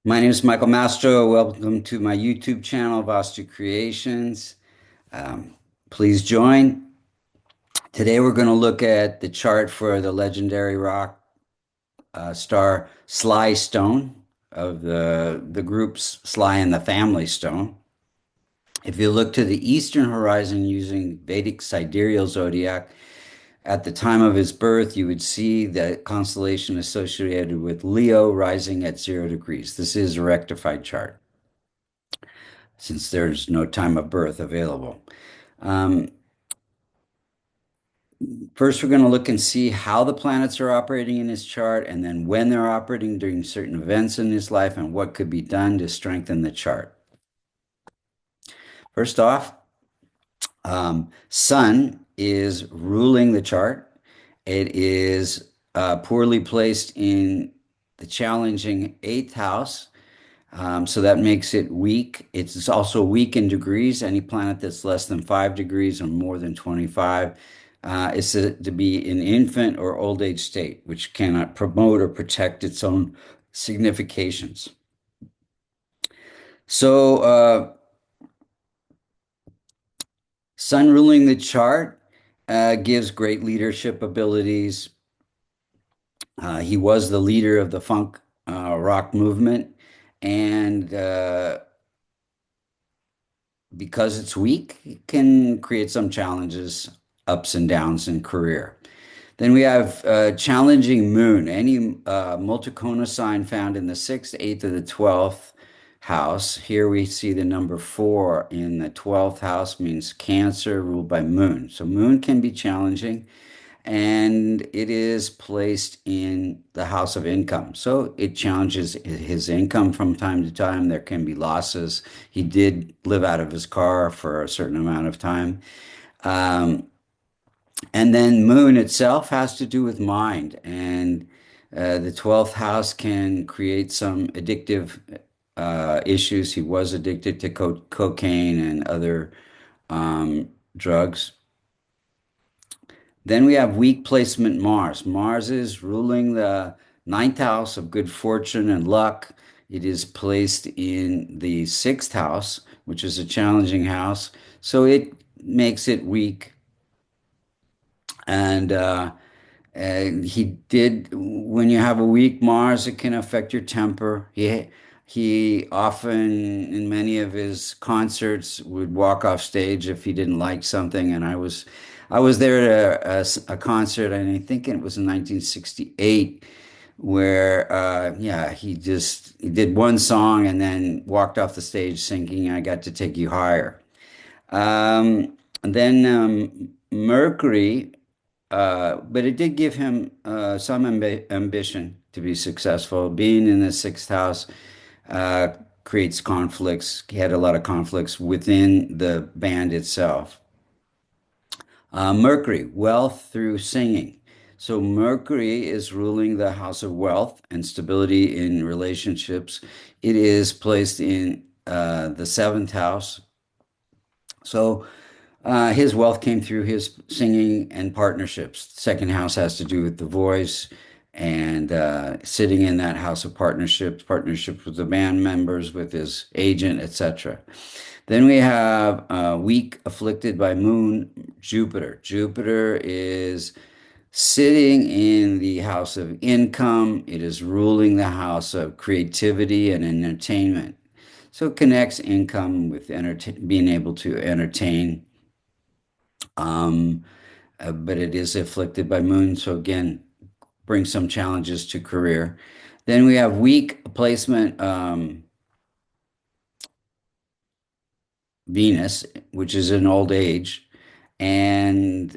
My name is Michael Mastro. Welcome to my YouTube channel, Vastu Creations. Um, Please join. Today we're going to look at the chart for the legendary rock star Sly Stone of the groups Sly and the Family Stone. If you look to the eastern horizon using Vedic sidereal zodiac, at the time of his birth, you would see the constellation associated with Leo rising at 0 degrees. This is a rectified chart, since there's no time of birth available. Um, First, we're going to look and see how the planets are operating in his chart, and then when they're operating during certain events in his life, and what could be done to strengthen the chart. First off, Sun is ruling the chart. It is poorly placed in the challenging eighth house. So that makes it weak. It's also weak in degrees. Any planet that's less than 5 degrees or more than 25 is said to be in infant or old age state, which cannot promote or protect its own significations. So, Sun ruling the chart gives great leadership abilities. He was the leader of the funk rock movement, and because it's weak, it can create some challenges, ups and downs in career. Then we have challenging moon. Any multicona sign found in the sixth, eighth, or the 12th house. Here we see the number four in the 12th house means Cancer ruled by moon. So moon can be challenging, and it is placed in the house of income. So it challenges his income from time to time. There can be losses. He did live out of his car for a certain amount of time. Um, and then moon itself has to do with mind. And the 12th house can create some addictive issues. He was addicted to cocaine and other drugs. Then we have weak placement Mars. Mars is ruling the ninth house of good fortune and luck. It is placed in the sixth house, which is a challenging house. So it makes it weak. And he did, when you have a weak Mars, it can affect your temper. He often, in many of his concerts, would walk off stage if he didn't like something. And I was there at a concert, and I think it was in 1968, where, yeah, he did one song and then walked off the stage singing, "I Got to Take You Higher." And then Mercury, but it did give him some ambition to be successful. Being in the sixth house uh, creates conflicts. He had a lot of conflicts within the band itself. Mercury, wealth through singing. So Mercury is ruling the house of wealth and stability in relationships. It is placed in the seventh house. So his wealth came through his singing and partnerships. Second house has to do with the voice and sitting in that house of partnerships, partnerships with the band members, with his agent, etc. Then we have weak afflicted by moon, Jupiter. Jupiter is sitting in the house of income. It is ruling the house of creativity and entertainment. So it connects income with being able to entertain, um, but it is afflicted by moon. So again, brings some challenges to career. Then we have weak placement Venus, which is in old age, and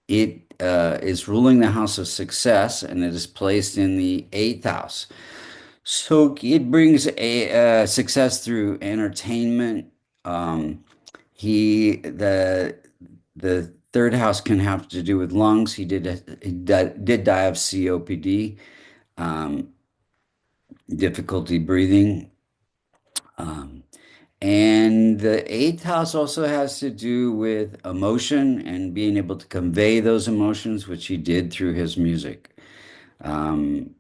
it is ruling the house of success, and it is placed in the eighth house. So it brings a success through entertainment. Um, the third house can have to do with lungs. He did die of COPD, um, difficulty breathing. Um, and the eighth house also has to do with emotion and being able to convey those emotions, which he did through his music.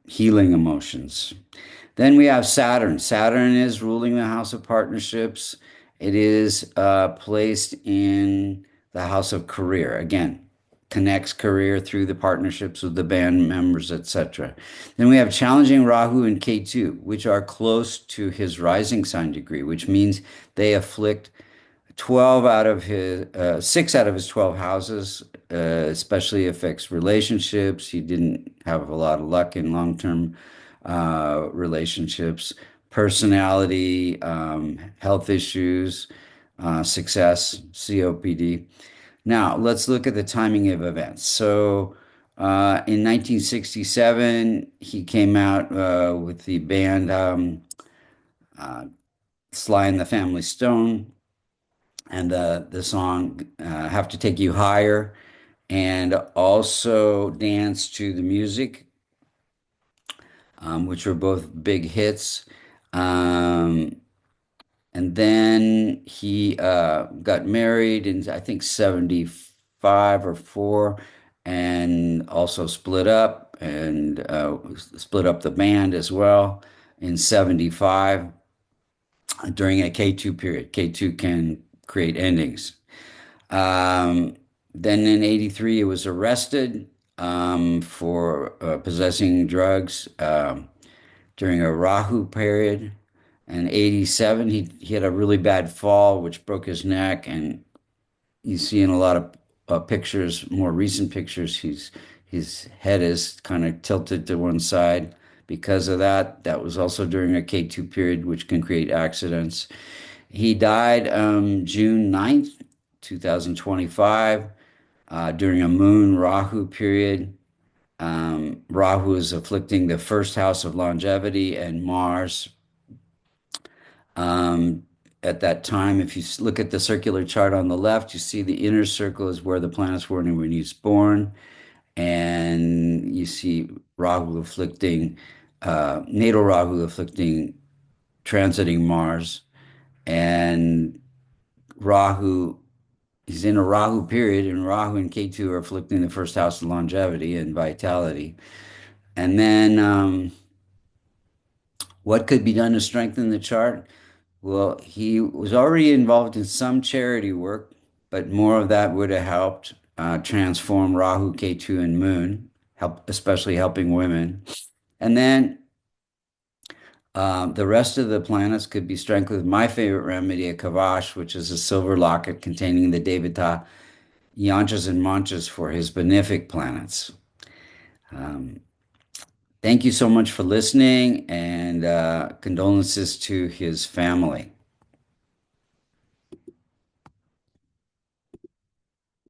healing emotions. Then we have Saturn. Saturn is ruling the house of partnerships. It is placed in the house of career. Again, connects career through the partnerships with the band members, etc. Then we have challenging Rahu and Ketu, which are close to his rising sign degree, which means they afflict 12 out of his 6 out of his 12 houses, especially affects relationships. He didn't have a lot of luck in long-term relationships, personality, health issues, success, COPD. Now, let's look at the timing of events. So, in 1967, he came out with the band Sly and the Family Stone, and the song "Have to Take You Higher," and also "Dance to the Music," which were both big hits. Um, and then he got married in, I think, 75 or 4, and also split up the band as well in 75 during a K2 period. K2 can create endings. Um, then in 83, he was arrested for possessing drugs during a Rahu period. And 87, he had a really bad fall, which broke his neck. And you see in a lot of pictures, more recent pictures, his head is kind of tilted to one side because of that. That was also during a K2 period, which can create accidents. He died June 9th, 2025, during a moon Rahu period. Rahu is afflicting the first house of longevity, and Mars um, at that time. If you look at the circular chart on the left, you see the inner circle is where the planets were when he's born, and you see Rahu afflicting, natal Rahu afflicting, transiting Mars, and Rahu. He's in a Rahu period, and Rahu and Ketu are afflicting the first house of longevity and vitality. And then, what could be done to strengthen the chart? Well, he was already involved in some charity work, but more of that would have helped transform Rahu, Ketu, and Moon, especially helping women. And then the rest of the planets could be strengthened with my favorite remedy, a Kavash, which is a silver locket containing the Devata yantras and mantras for his benefic planets. Um, Thank you so much for listening, and condolences to his family.